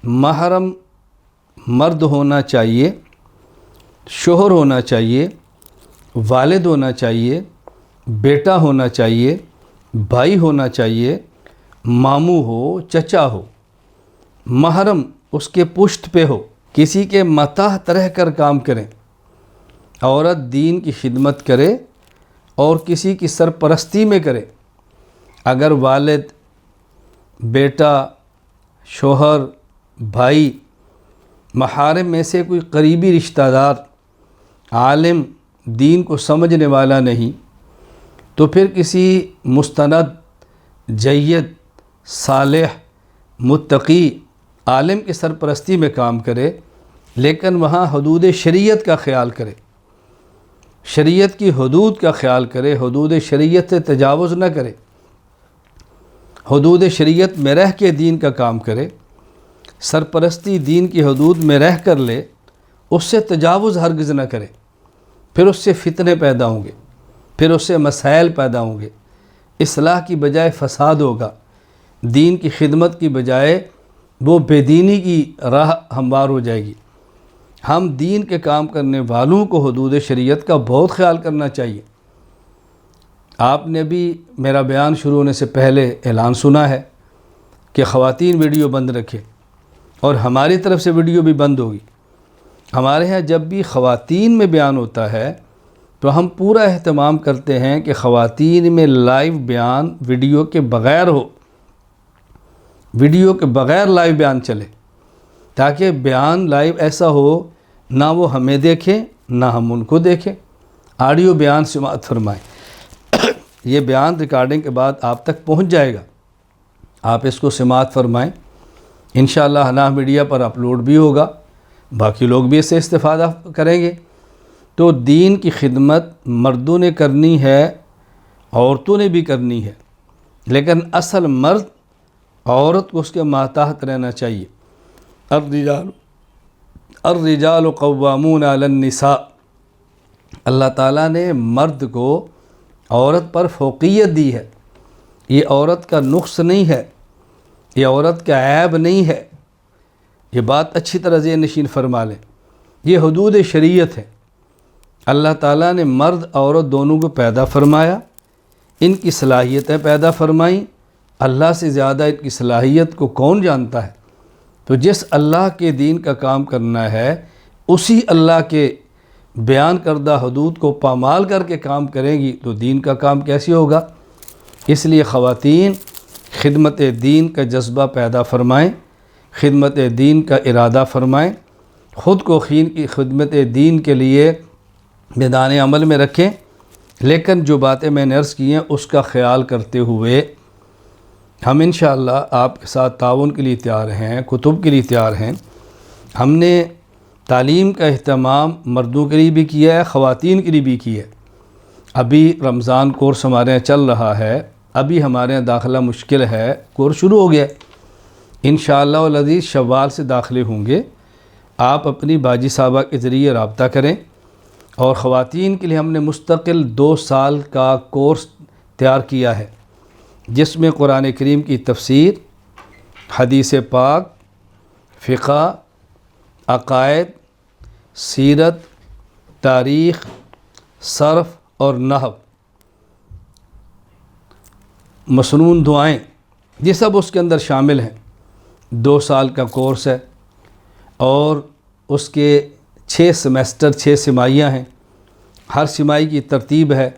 محرم مرد ہونا چاہیے، شوہر ہونا چاہیے، والد ہونا چاہیے، بیٹا ہونا چاہیے، بھائی ہونا چاہیے، ماموں ہو، چچا ہو، محرم اس کے پشت پہ ہو، کسی کے ماتحت رہ کر کام کریں۔ عورت دین کی خدمت کرے اور کسی کی سرپرستی میں کرے۔ اگر والد، بیٹا، شوہر، بھائی، محارم میں سے کوئی قریبی رشتہ دار عالم، دین کو سمجھنے والا نہیں، تو پھر کسی مستند، جید، صالح، متقی عالم کی سرپرستی میں کام کرے، لیکن وہاں حدود شریعت کا خیال کرے، شریعت کی حدود کا خیال کرے، حدود شریعت سے تجاوز نہ کرے، حدود شریعت میں رہ کے دین کا کام کرے۔ سرپرستی دین کی حدود میں رہ کر لے، اس سے تجاوز ہرگز نہ کرے، پھر اس سے فتنے پیدا ہوں گے، پھر اس سے مسائل پیدا ہوں گے، اصلاح کی بجائے فساد ہوگا، دین کی خدمت کی بجائے وہ بے دینی کی راہ ہموار ہو جائے گی۔ ہم دین کے کام کرنے والوں کو حدود شریعت کا بہت خیال کرنا چاہیے۔ آپ نے بھی میرا بیان شروع ہونے سے پہلے اعلان سنا ہے کہ خواتین ویڈیو بند رکھے، اور ہماری طرف سے ویڈیو بھی بند ہوگی۔ ہمارے ہاں جب بھی خواتین میں بیان ہوتا ہے تو ہم پورا اہتمام کرتے ہیں کہ خواتین میں لائیو بیان ویڈیو کے بغیر ہو، ویڈیو کے بغیر لائیو بیان چلے، تاکہ بیان لائیو ایسا ہو نہ وہ ہمیں دیکھیں نہ ہم ان کو دیکھیں۔ آڈیو بیان سماعت فرمائیں، یہ بیان ریکارڈنگ کے بعد آپ تک پہنچ جائے گا، آپ اس کو سماعت فرمائیں، انشاءاللہ ہنا میڈیا پر اپلوڈ بھی ہوگا، باقی لوگ بھی اس سے استفادہ کریں گے۔ تو دین کی خدمت مردوں نے کرنی ہے، عورتوں نے بھی کرنی ہے، لیکن اصل مرد عورت کو اس کے ماتحت رہنا چاہیے۔ الرجال قوامون علی النساء، اللہ تعالیٰ نے مرد کو عورت پر فوقیت دی ہے۔ یہ عورت کا نقص نہیں ہے، یہ عورت کا عیب نہیں ہے، یہ بات اچھی طرح ذہن نشین فرما لیں، یہ حدود شریعت ہے۔ اللہ تعالیٰ نے مرد عورت دونوں کو پیدا فرمایا، ان کی صلاحیتیں پیدا فرمائیں۔ اللہ سے زیادہ ان کی صلاحیت کو کون جانتا ہے؟ تو جس اللہ کے دین کا کام کرنا ہے، اسی اللہ کے بیان کردہ حدود کو پامال کر کے کام کریں گی تو دین کا کام کیسے ہوگا؟ اس لیے خواتین خدمت دین کا جذبہ پیدا فرمائیں، خدمت دین کا ارادہ فرمائیں، خود کو خدمت دین کے لیے میدان عمل میں رکھیں، لیکن جو باتیں میں نے عرض کی ہیں اس کا خیال کرتے ہوئے ہم انشاءاللہ آپ کے ساتھ تعاون کے لیے تیار ہیں، کتب کے لیے تیار ہیں۔ ہم نے تعلیم کا اہتمام مردوں کے لیے بھی کیا ہے، خواتین کے لیے بھی کیا ہے۔ ابھی رمضان کورس ہمارے یہاں چل رہا ہے، ابھی ہمارے یہاں داخلہ مشکل ہے، کورس شروع ہو گیا ہے، انشاءاللہ العزیز شوال سے داخلے ہوں گے۔ آپ اپنی باجی صاحبہ کے ذریعے رابطہ کریں، اور خواتین کے لیے ہم نے مستقل 2 سال کا کورس تیار کیا ہے، جس میں قرآن کریم کی تفسیر، حدیث پاک، فقہ، عقائد، سیرت، تاریخ، صرف اور نحو، مسنون دعائیں، یہ سب اس کے اندر شامل ہیں۔ 2 سال کا کورس ہے، اور اس کے 6 سیمیسٹر، 6 سمائیاں ہیں، ہر سمائی کی ترتیب ہے،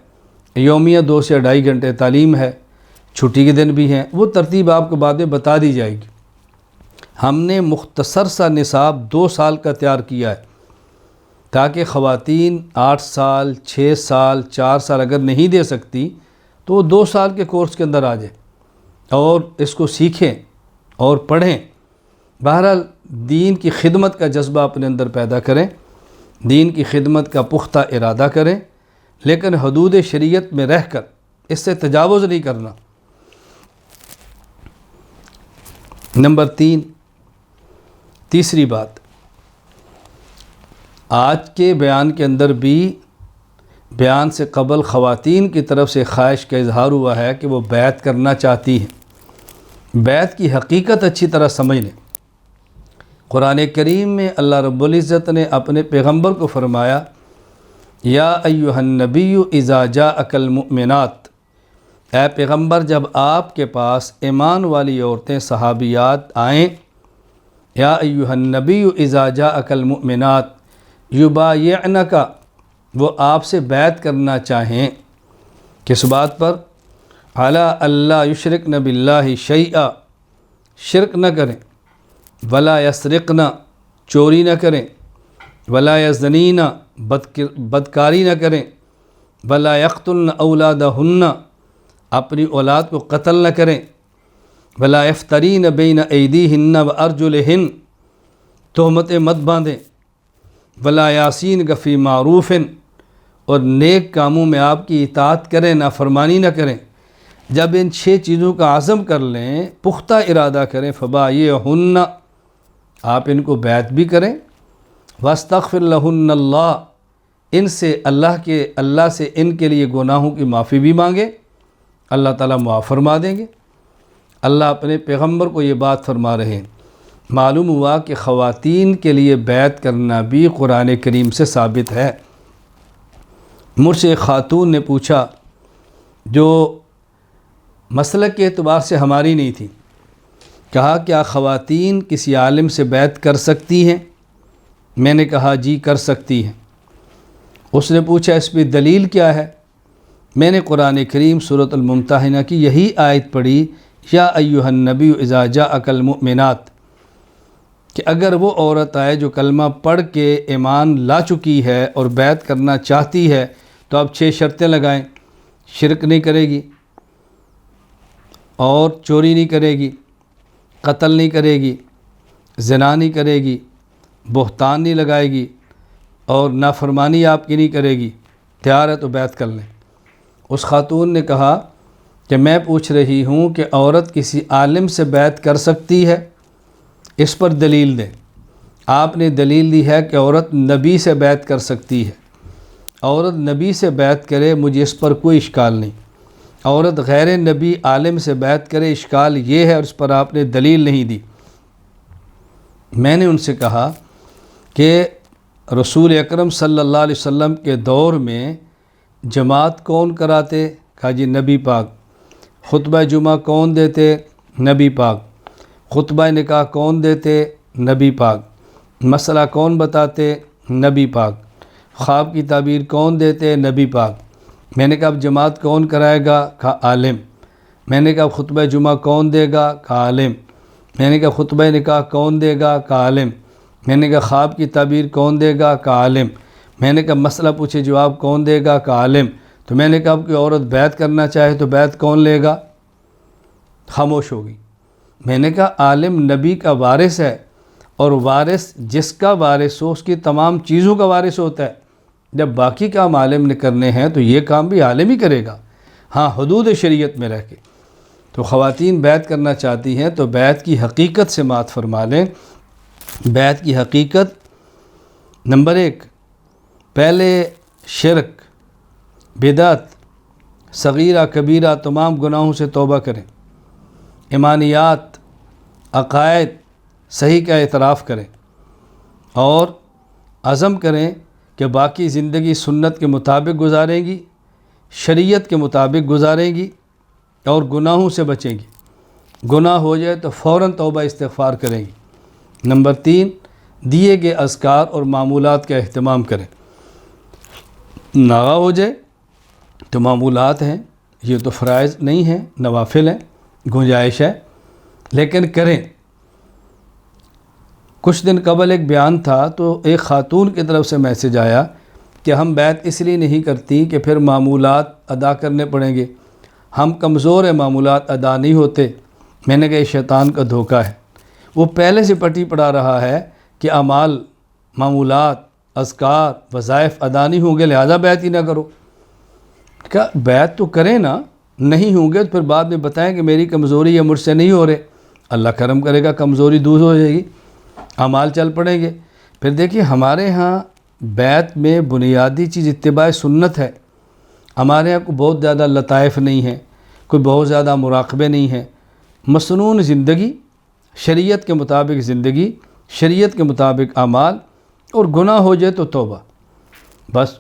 یومیہ 2 سے 2.5 گھنٹے تعلیم ہے، چھٹی کے دن بھی ہیں، وہ ترتیب آپ کو بعد میں بتا دی جائے گی۔ ہم نے مختصر سا نصاب 2 سال کا تیار کیا ہے، تاکہ خواتین 8 سال، 6 سال، 4 سال اگر نہیں دے سکتی تو وہ 2 سال کے کورس کے اندر آ جائیں اور اس کو سیکھیں اور پڑھیں۔ بہرحال دین کی خدمت کا جذبہ اپنے اندر پیدا کریں، دین کی خدمت کا پختہ ارادہ کریں، لیکن حدود شریعت میں رہ کر اس سے تجاوز نہیں کرنا۔ نمبر 3، تیسری بات، آج کے بیان کے اندر بھی بیان سے قبل خواتین کی طرف سے خواہش کا اظہار ہوا ہے کہ وہ بیعت کرنا چاہتی ہیں۔ بیعت کی حقیقت اچھی طرح سمجھ لیں۔ قرآن کریم میں اللہ رب العزت نے اپنے پیغمبر کو فرمایا، یا ایھا النبی اذا جاءک المؤمنات، اے پیغمبر جب آپ کے پاس ایمان والی عورتیں صحابیات آئیں، یا ایھا النبی اذا جاءک المؤمنات یبایعنک، وہ آپ سے بیعت کرنا چاہیں، کس بات پر؟ علی اللہ یشرکن باللہ شیئا، شرک نہ کریں، ولا یسرقن، چوری نہ کریں، ولا یزنین، بدکاری نہ کریں، ولا یقتلن اولادہن، اپنی اولاد کو قتل نہ کریں، ولا یفترین بین ایدیہن و ارجلہن، تہمتیں مت باندھیں، ولا یاسین فی معروف، اور نیک کاموں میں آپ کی اطاعت کریں، نافرمانی نہ کریں۔ جب ان 6 چیزوں کا عزم کر لیں، پختہ ارادہ کریں، فبایعہن، آپ ان کو بیعت بھی کریں، واستغفر لہن اللہ، ان سے اللہ سے ان کے لیے گناہوں کی معافی بھی مانگے، اللہ تعالیٰ معاف فرما دیں گے۔ اللہ اپنے پیغمبر کو یہ بات فرما رہے ہیں۔ معلوم ہوا کہ خواتین کے لیے بیعت کرنا بھی قرآن کریم سے ثابت ہے۔ مجھ سے ایک خاتون نے پوچھا جو مسلک کے اعتبار سے ہماری نہیں تھی، کہا کیا خواتین کسی عالم سے بیعت کر سکتی ہیں؟ میں نے کہا جی کر سکتی ہیں۔ اس نے پوچھا اس پہ دلیل کیا ہے؟ میں نے قرآن کریم سورۃ الممتحنہ کی یہی آیت پڑھی، یا ایھا النبی اذا جاءک المؤمنات، کہ اگر وہ عورت آئے جو کلمہ پڑھ کے ایمان لا چکی ہے اور بیعت کرنا چاہتی ہے تو اب 6 شرطیں لگائیں، شرک نہیں کرے گی، اور چوری نہیں کرے گی، قتل نہیں کرے گی، زنا نہیں کرے گی، بہتان نہیں لگائے گی، اور نافرمانی آپ کی نہیں کرے گی، تیار ہے تو بیعت کر لیں۔ اس خاتون نے کہا کہ میں پوچھ رہی ہوں کہ عورت کسی عالم سے بیعت کر سکتی ہے؟ اس پر دلیل دیں۔ آپ نے دلیل دی ہے کہ عورت نبی سے بیعت کر سکتی ہے۔ عورت نبی سے بیعت کرے، مجھے اس پر کوئی اشکال نہیں۔ عورت غیر نبی عالم سے بیعت کرے، اشکال یہ ہے اور اس پر آپ نے دلیل نہیں دی۔ میں نے ان سے کہا کہ رسول اکرم صلی اللہ علیہ وسلم کے دور میں جماعت کون کراتے؟ کہا جی نبی پاک۔ خطبہ جمعہ کون دیتے؟ نبی پاک۔ خطبہ نکاح کون دیتے؟ نبی پاک۔ مسئلہ کون بتاتے؟ نبی پاک۔ خواب کی تعبیر کون دیتے؟ نبی پاک۔ میں نے کہا اب جماعت کون کرائے گا؟ کہا عالم۔ میں نے کہا خطبہ جمعہ کون دے گا؟ کہا عالم۔ میں نے کہا خطبہ نکاح کون دے گا؟ کہا عالم۔ میں نے کہا خواب کی تعبیر کون دے گا؟ کہا عالم۔ میں نے کہا مسئلہ پوچھے جواب کون دے گا؟ کہا عالم۔ تو میں نے کہا اب کوئی عورت بیعت کرنا چاہے تو بیعت کون لے گا؟ خاموش ہو گئی۔ میں نے کہا عالم نبی کا وارث ہے، اور وارث جس کا وارث ہو اس کی تمام چیزوں کا وارث ہوتا ہے۔ جب باقی کام عالم نے کرنے ہیں تو یہ کام بھی عالم ہی کرے گا، ہاں حدود شریعت میں رہ کے۔ تو خواتین بیعت کرنا چاہتی ہیں تو بیعت کی حقیقت سے مات فرما لیں۔ بیعت کی حقیقت نمبر 1، پہلے شرک، بدعت، صغیرہ کبیرہ تمام گناہوں سے توبہ کریں، ایمانیات، عقائد صحیح کا اعتراف کریں، اور عزم کریں کہ باقی زندگی سنت کے مطابق گزاریں گی، شریعت کے مطابق گزاریں گی، اور گناہوں سے بچیں گی۔ گناہ ہو جائے تو فوراً توبہ استغفار کریں گی۔ نمبر 3، دیے گئے اذکار اور معمولات کا اہتمام کریں۔ ناغا ہو جائے تو معمولات ہیں، یہ تو فرائض نہیں ہیں، نوافل ہیں، گنجائش ہے، لیکن کریں۔ کچھ دن قبل ایک بیان تھا تو ایک خاتون کی طرف سے میسج آیا کہ ہم بیعت اس لیے نہیں کرتی کہ پھر معمولات ادا کرنے پڑیں گے، ہم کمزور ہیں، معمولات ادا نہیں ہوتے۔ میں نے کہا یہ شیطان کا دھوکہ ہے، وہ پہلے سے پٹی پڑھا رہا ہے کہ اعمال، معمولات، اذکار، وظائف ادا نہیں ہوں گے لہذا بیعت ہی نہ کرو۔ کہا بیعت تو کریں نا، نہیں ہوں گے تو پھر بعد میں بتائیں کہ میری کمزوری ہے، مجھ سے نہیں ہو رہے، اللہ کرم کرے گا، کمزوری دور ہو جائے گی، اعمال چل پڑیں گے۔ پھر دیکھیے ہمارے ہاں بیعت میں بنیادی چیز اتباع سنت ہے۔ ہمارے یہاں کوئی بہت زیادہ لطائف نہیں ہے، کوئی بہت زیادہ مراقبے نہیں ہیں، مسنون زندگی، شریعت کے مطابق زندگی، شریعت کے مطابق اعمال، اور گناہ ہو جائے تو توبہ۔ بس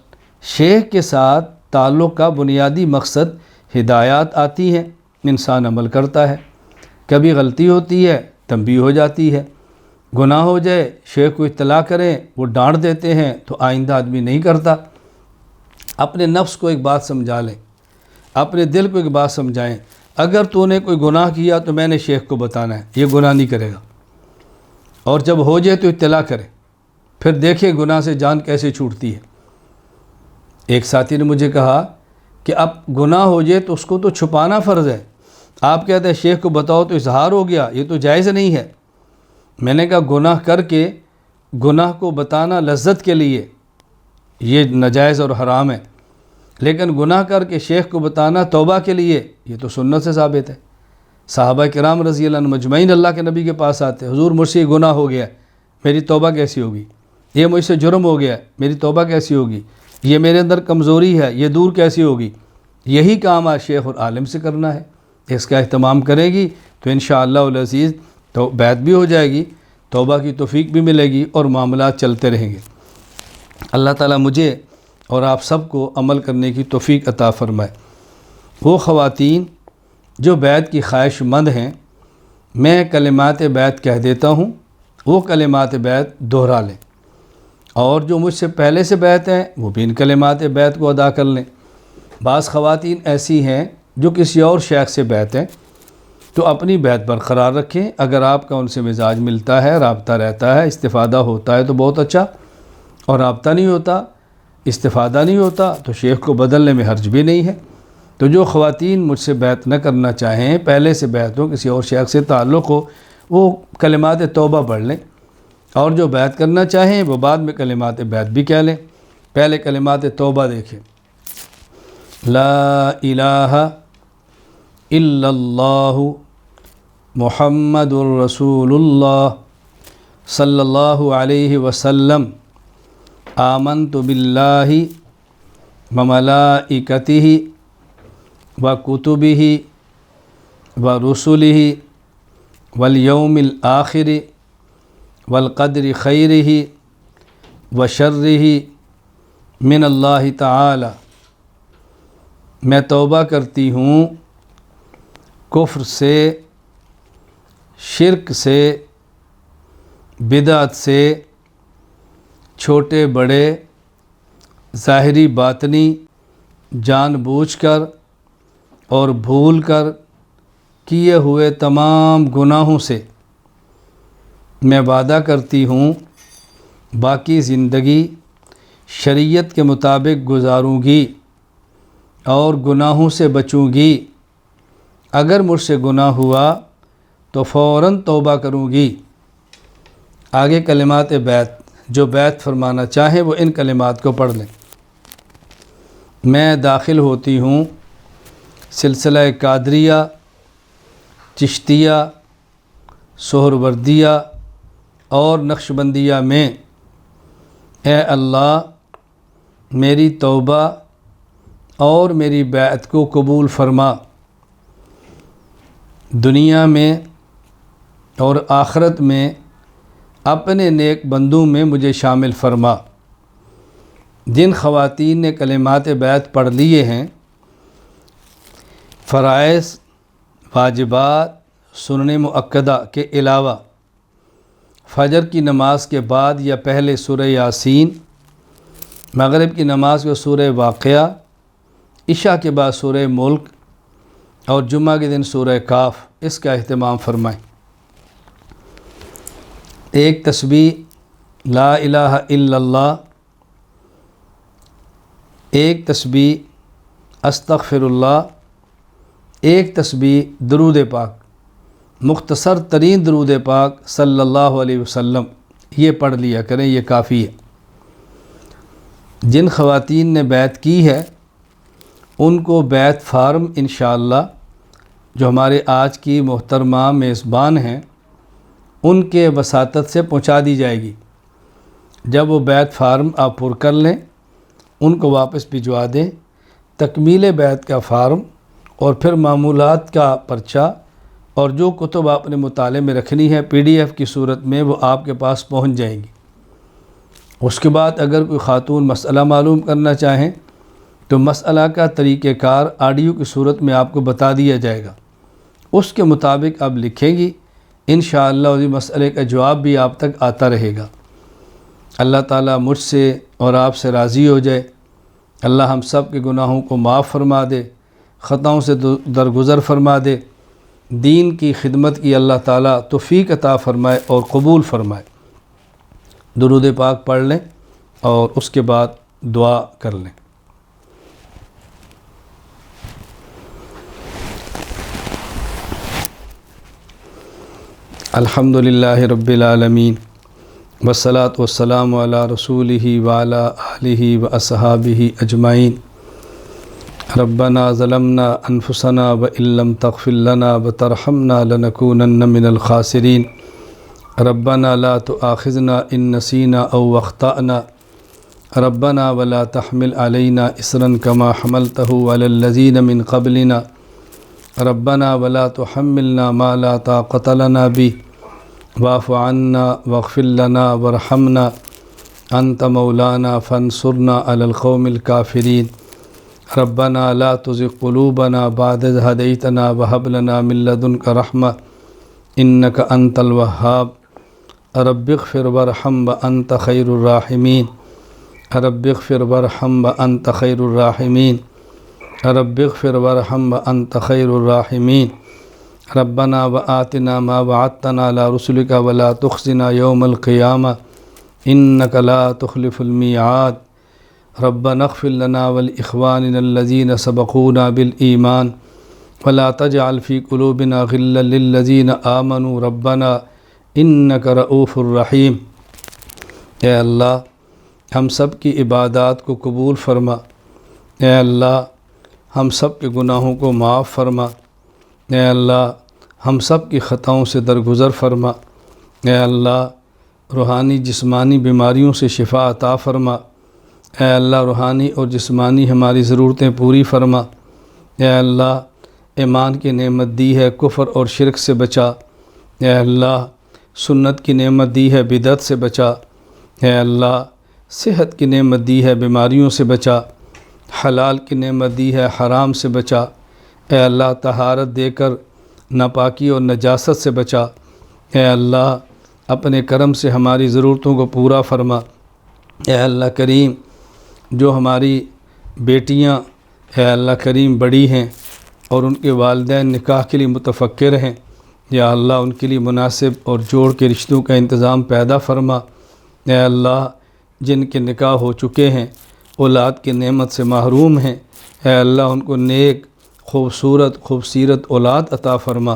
شیخ کے ساتھ تعلق کا بنیادی مقصد ہدایات آتی ہیں، انسان عمل کرتا ہے، کبھی غلطی ہوتی ہے تنبیہ ہو جاتی ہے، گناہ ہو جائے شیخ کو اطلاع کریں، وہ ڈانٹ دیتے ہیں تو آئندہ آدمی نہیں کرتا۔ اپنے نفس کو ایک بات سمجھا لیں، اپنے دل کو ایک بات سمجھائیں، اگر تو نے کوئی گناہ کیا تو میں نے شیخ کو بتانا ہے، یہ گناہ نہیں کرے گا، اور جب ہو جائے تو اطلاع کرے، پھر دیکھے گناہ سے جان کیسے چھوٹتی ہے۔ ایک ساتھی نے مجھے کہا کہ اب گناہ ہو جائے تو اس کو تو چھپانا فرض ہے، آپ کہتے ہیں شیخ کو بتاؤ تو اظہار ہو گیا، یہ تو جائز نہیں ہے۔ میں نے کہا گناہ کر کے گناہ کو بتانا لذت کے لیے یہ ناجائز اور حرام ہے، لیکن گناہ کر کے شیخ کو بتانا توبہ کے لیے یہ تو سنت سے ثابت ہے۔ صحابہ کرام رضی اللہ عنہ مجمعین اللہ کے نبی کے پاس آتے، حضور مجھ سے یہ گناہ ہو گیا ہے، میری توبہ کیسی ہوگی؟ یہ مجھ سے جرم ہو گیا ہے، میری توبہ کیسی ہوگی؟ یہ میرے اندر کمزوری ہے، یہ دور کیسی ہوگی؟ یہی کام آج شیخ اور عالم سے کرنا ہے۔ اس کا اہتمام کرے گی تو انشاءاللہ العزیز تو بیعت بھی ہو جائے گی، توبہ کی توفیق بھی ملے گی اور معاملات چلتے رہیں گے۔ اللہ تعالیٰ مجھے اور آپ سب کو عمل کرنے کی توفیق عطا فرمائے۔ وہ خواتین جو بیعت کی خواہش مند ہیں، میں کلمات بیعت کہہ دیتا ہوں، وہ کلمات بیعت دہرا لیں، اور جو مجھ سے پہلے سے بیعت ہیں وہ بھی ان کلمات بیعت کو ادا کر لیں۔ بعض خواتین ایسی ہیں جو کسی اور شیخ سے بیعت ہیں، تو اپنی بیعت برقرار رکھیں۔ اگر آپ کا ان سے مزاج ملتا ہے، رابطہ رہتا ہے، استفادہ ہوتا ہے تو بہت اچھا، اور رابطہ نہیں ہوتا، استفادہ نہیں ہوتا تو شیخ کو بدلنے میں حرج بھی نہیں ہے۔ تو جو خواتین مجھ سے بیعت نہ کرنا چاہیں، پہلے سے بیعت ہو، کسی اور شیخ سے تعلق ہو، وہ کلمات توبہ پڑھ لیں، اور جو بیعت کرنا چاہیں وہ بعد میں کلمات بیعت بھی کہہ لیں۔ پہلے کلمات توبہ دیکھیں، لا الہ الا اللہ محمد الرسول اللہ صلی اللہ علیہ وسلم، آمنت باللہ وملائکتہ وکتبہ ورسلہ والیوم الآخر والقدر خیرہ وشرہ من اللہ تعالی۔ میں توبہ کرتی ہوں کفر سے، شرک سے، بدعت سے، چھوٹے بڑے، ظاہری باطنی، جان بوجھ کر اور بھول کر کیے ہوئے تمام گناہوں سے۔ میں وعدہ کرتی ہوں باقی زندگی شریعت کے مطابق گزاروں گی اور گناہوں سے بچوں گی۔ اگر مجھ سے گناہ ہوا تو فوراً توبہ کروں گی۔ آگے کلمات بیعت، جو بیعت فرمانا چاہیں وہ ان کلمات کو پڑھ لیں۔ میں داخل ہوتی ہوں سلسلہ قادریہ، چشتیہ، سہروردیہ اور نقشبندیہ میں۔ اے اللہ میری توبہ اور میری بیعت کو قبول فرما، دنیا میں اور آخرت میں اپنے نیک بندوں میں مجھے شامل فرما۔ جن خواتین نے کلمات بیعت پڑھ لیے ہیں، فرائض، واجبات، سنن مؤکدہ کے علاوہ فجر کی نماز کے بعد یا پہلے سورہ یاسین، مغرب کی نماز کو سورہ واقعہ، عشاء کے بعد سورہ ملک اور جمعہ کے دن سورہ کاف، اس کا اہتمام فرمائیں۔ ایک تسبیح لا الہ الا اللہ، ایک تسبیح استغفر اللہ، ایک تسبیح درود پاک، مختصر ترین درود پاک صلی اللہ علیہ وسلم، یہ پڑھ لیا کریں، یہ کافی ہے۔ جن خواتین نے بیعت کی ہے ان کو بیعت فارم انشاءاللہ جو ہمارے آج کی محترمہ میزبان ہیں ان کے وساطت سے پہنچا دی جائے گی۔ جب وہ بیعت فارم آپ پر کر لیں، ان کو واپس بھجوا دیں، تکمیل بیعت کا فارم اور پھر معمولات کا پرچہ اور جو کتب آپ نے مطالعے میں رکھنی ہے PDF کی صورت میں وہ آپ کے پاس پہنچ جائیں گی۔ اس کے بعد اگر کوئی خاتون مسئلہ معلوم کرنا چاہیں تو مسئلہ کا طریقہ کار آڈیو کی صورت میں آپ کو بتا دیا جائے گا، اس کے مطابق آپ لکھیں گی، انشاءاللہ اسی مسئلے کا جواب بھی آپ تک آتا رہے گا۔ اللہ تعالیٰ مجھ سے اور آپ سے راضی ہو جائے، اللہ ہم سب کے گناہوں کو معاف فرما دے، خطاؤں سے درگزر فرما دے، دین کی خدمت کی اللہ تعالیٰ توفیق عطا فرمائے اور قبول فرمائے۔ درود پاک پڑھ لیں اور اس کے بعد دعا کر لیں۔ الحمدللہ رب العالمین والصلاة والسلام علی رسولہ وعلی آلہ واصحابہ اجمعین۔ ربنا ظلمنا انفسنا وإن لم تغفر لنا وترحمنا لنکونن من الخاسرین۔ ربنا لا تؤاخذنا ان نسینا او اخطأنا، ربنا ولا تحمل علینا اصرا کما حملته علی الذین من قبلنا، ربنا ولا تحملنا ما لا طاقة لنا به، واعف عنا واغفر لنا وارحمنا انت مولانا فانصرنا على القوم الكافرین۔ ربنا لا تزغ قلوبنا بعد إذ هديتنا وهب لنا من لدنك رحمة إنك أنت الوهاب۔ رب اغفر وارحم وأنت خير الراحمين، رب اغفر وارحم وأنت خير الراحمين، رب اغفر وارحم وأنت خير الراحمين۔ ربنا وآتنا ما وعدتنا على رسلك ولا تخزنا يوم القيامة إنك لا تخلف الميعاد۔ ربنا اغفر لنا ولإخواننا الذين سبقونا بالإيمان ولا تجعل في قلوبنا غلا للذين آمنوا ربنا إنك رؤوف رحيم۔ اے اللہ ہم سب کی عبادات کو قبول فرما، اے اللہ ہم سب کے گناہوں کو معاف فرما، اے اللہ ہم سب کی خطاؤں سے درگزر فرما، اے اللہ روحانی جسمانی بیماریوں سے شفا عطا فرما، اے اللہ روحانی اور جسمانی ہماری ضرورتیں پوری فرما، اے اللہ ایمان کی نعمت دی ہے کفر اور شرک سے بچا، اے اللہ سنت کی نعمت دی ہے بدعت سے بچا، اے اللہ صحت کی نعمت دی ہے بیماریوں سے بچا، حلال کی نعمت دی ہے حرام سے بچا، اے اللہ طہارت دے کر ناپاکی اور نجاست سے بچا، اے اللہ اپنے کرم سے ہماری ضرورتوں کو پورا فرما، اے اللہ کریم جو ہماری بیٹیاں اے اللہ کریم بڑی ہیں اور ان کے والدین نکاح کے لیے متفکر ہیں، یا اللہ ان کے لیے مناسب اور جوڑ کے رشتوں کا انتظام پیدا فرما، اے اللہ جن کے نکاح ہو چکے ہیں اولاد کی نعمت سے محروم ہیں، اے اللہ ان کو نیک خوبصورت اولاد عطا فرما،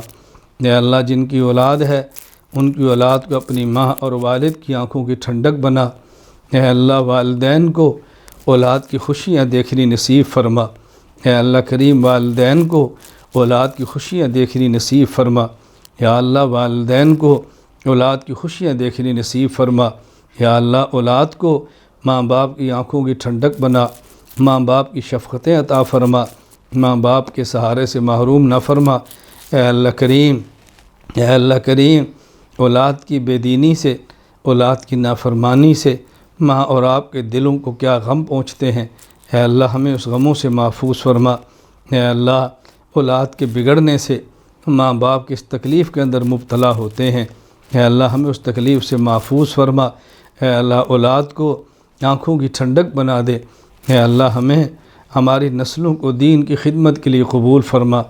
اے اللہ جن کی اولاد ہے ان کی اولاد کو اپنی ماں اور والد کی آنکھوں کی ٹھنڈک بنا، اے اللہ والدین کو اولاد کی خوشیاں دیکھنی نصیب فرما، اے اللہ کریم والدین کو اولاد کی خوشیاں دیکھنی نصیب فرما، یا اللہ والدین کو اولاد کی خوشیاں دیکھنی نصیب فرما، یا اللہ اولاد کو ماں باپ کی آنکھوں کی ٹھنڈک بنا، ماں باپ کی شفقتیں عطا فرما، ماں باپ کے سہارے سے محروم نہ فرما، اے اللہ کریم اے اللہ کریم اولاد کی بے دینی سے، اولاد کی نافرمانی سے ماں اور آپ کے دلوں کو کیا غم پہنچتے ہیں، اے اللہ ہمیں اس غموں سے محفوظ فرما، اے اللہ اولاد کے بگڑنے سے ماں باپ کس تکلیف کے اندر مبتلا ہوتے ہیں، اے اللہ ہمیں اس تکلیف سے محفوظ فرما، اے اللہ اولاد کو آنکھوں کی ٹھنڈک بنا دے، اے اللہ ہمیں ہماری نسلوں کو دین کی خدمت کے لیے قبول فرما،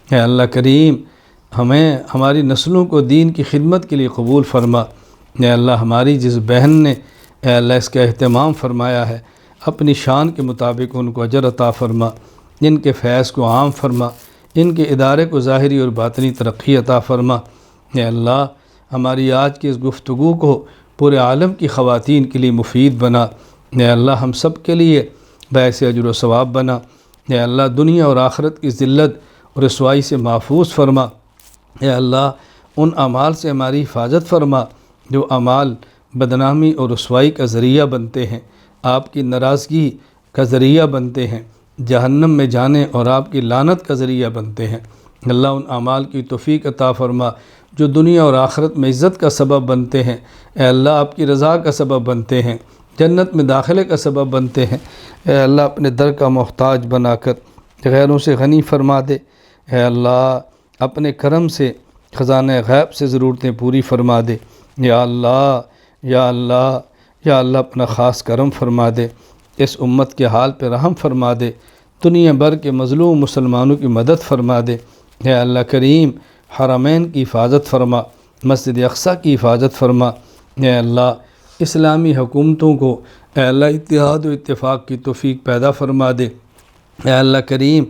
اے اللہ کریم ہمیں ہماری نسلوں کو دین کی خدمت کے لیے قبول فرما، اے اللہ ہماری جس بہن نے اے اللہ اس کا اہتمام فرمایا ہے اپنی شان کے مطابق ان کو اجر عطا فرما، ان کے فیض کو عام فرما، ان کے ادارے کو ظاہری اور باطنی ترقی عطا فرما، اے اللہ ہماری آج کی اس گفتگو کو پورے عالم کی خواتین کے لیے مفید بنا، اے اللہ ہم سب کے لیے باعث اجر و ثواب بنا، اے اللہ دنیا اور آخرت کی ذلت اور رسوائی سے محفوظ فرما، اے اللہ ان اعمال سے ہماری حفاظت فرما جو اعمال بدنامی اور رسوائی کا ذریعہ بنتے ہیں، آپ کی ناراضگی کا ذریعہ بنتے ہیں، جہنم میں جانے اور آپ کی لعنت کا ذریعہ بنتے ہیں۔ اللہ ان اعمال کی توفیق عطا فرما جو دنیا اور آخرت میں عزت کا سبب بنتے ہیں، اے اللہ آپ کی رضا کا سبب بنتے ہیں، جنت میں داخلے کا سبب بنتے ہیں، اے اللہ اپنے در کا محتاج بنا کر غیروں سے غنی فرما دے، اے اللہ اپنے کرم سے خزانہ غیب سے ضرورتیں پوری فرما دے، یا اللہ یا اللہ یا اللہ اپنا خاص کرم فرما دے، اس امت کے حال پہ رحم فرما دے، دنیا بھر کے مظلوم مسلمانوں کی مدد فرما دے۔ اے اللہ کریم حرمین کی حفاظت فرما، مسجد اقصیٰ کی حفاظت فرما۔ اے اللہ اسلامی حکومتوں کو اے اللہ اتحاد و اتفاق کی توفیق پیدا فرما دے۔ اے اللہ کریم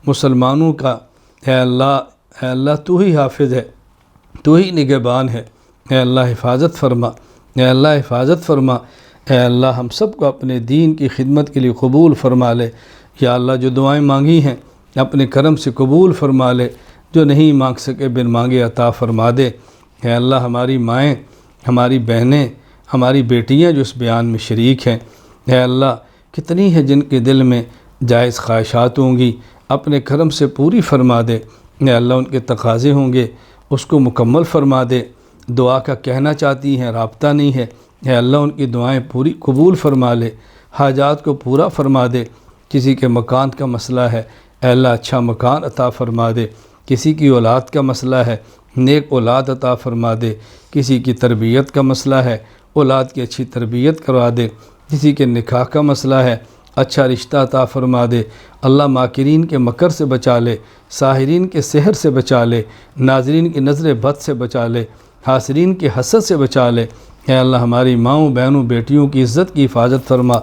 مسلمانوں کا اے اللہ تو ہی حافظ ہے، تو ہی نگہبان ہے۔ اے اللہ حفاظت فرما، اے اللہ حفاظت فرما۔ اے اللہ ہم سب کو اپنے دین کی خدمت کے لیے قبول فرما لے۔ یا اللہ جو دعائیں مانگی ہیں اپنے کرم سے قبول فرما لے، جو نہیں مانگ سکے بن مانگے عطا فرما دے۔ اے اللہ ہماری مائیں، ہماری بہنیں، ہماری بیٹیاں جو اس بیان میں شریک ہیں، اے اللہ کتنی ہیں جن کے دل میں جائز خواہشات ہوں گی، اپنے کرم سے پوری فرما دے۔ اے اللہ ان کے تقاضے ہوں گے اس کو مکمل فرما دے۔ دعا کا کہنا چاہتی ہیں رابطہ نہیں ہے، اے اللہ ان کی دعائیں پوری قبول فرما لے، حاجات کو پورا فرما دے۔ کسی کے مکان کا مسئلہ ہے، اے اللہ اچھا مکان عطا فرما دے۔ کسی کی اولاد کا مسئلہ ہے، نیک اولاد عطا فرما دے۔ کسی کی تربیت کا مسئلہ ہے، اولاد کی اچھی تربیت کروا دے۔ کسی کے نکاح کا مسئلہ ہے، اچھا رشتہ عطا فرما دے۔ اللہ ماکرین کے مکر سے بچا لے، ساحرین کے سحر سے بچا لے، ناظرین کی نظر بد سے بچا لے، حاسرین کے حسد سے بچا لے۔ اے اللہ ہماری ماؤں بہنوں بیٹیوں کی عزت کی حفاظت فرما۔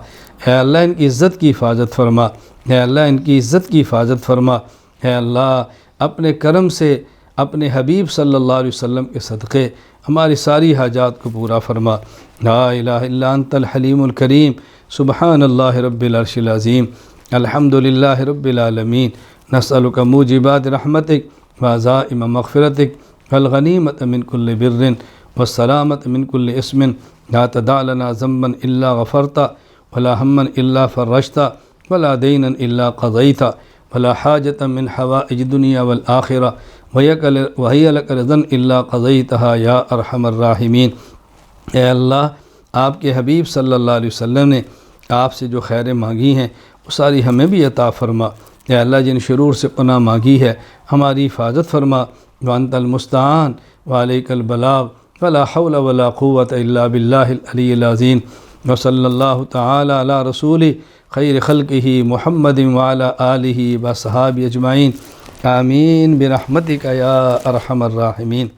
اے اللہ ان کی عزت کی حفاظت فرما۔ اے اللہ ان کی عزت کی حفاظت فرما۔ اے اللہ اپنے کرم سے اپنے حبیب صلی اللہ علیہ وسلم کے صدقے ہماری ساری حاجات کو پورا فرما۔ لا الہ الا انت الحلیم الکریم، سبحان اللہ رب العرش العظیم، الحمد للہ رب العالمین، نسألک موجبات رحمتک وعزائم مغفرتک والغنیمت من کل بر والسلامت من کل اسم، لا تدع لنا ذنبا الا غفرتا ولا ہما الا فرجتا ولا دینا الا قضیتا ولا حاجة من حوائج الدنیا والآخرہ وہی لک رضا الا قضیتها یا ارحم الراحمین۔ اے اللہ آپ کے حبیب صلی اللہ علیہ وسلم نے آپ سے جو خیریں مانگی ہیں وہ ساری ہمیں بھی عطا فرما۔ اے اللہ جن شرور سے پناہ مانگی ہے ہماری حفاظت فرما۔ وانت المستعان وعلیک البلاغ ولا حول ولا قوة الا باللہ العلی العظیم۔ وصلی اللہ تعالی علی رسول خیر خلقہ محمد وعلی آلہ وصحابہ اجمعین، آمین برحمتک یا ارحم الراحمین۔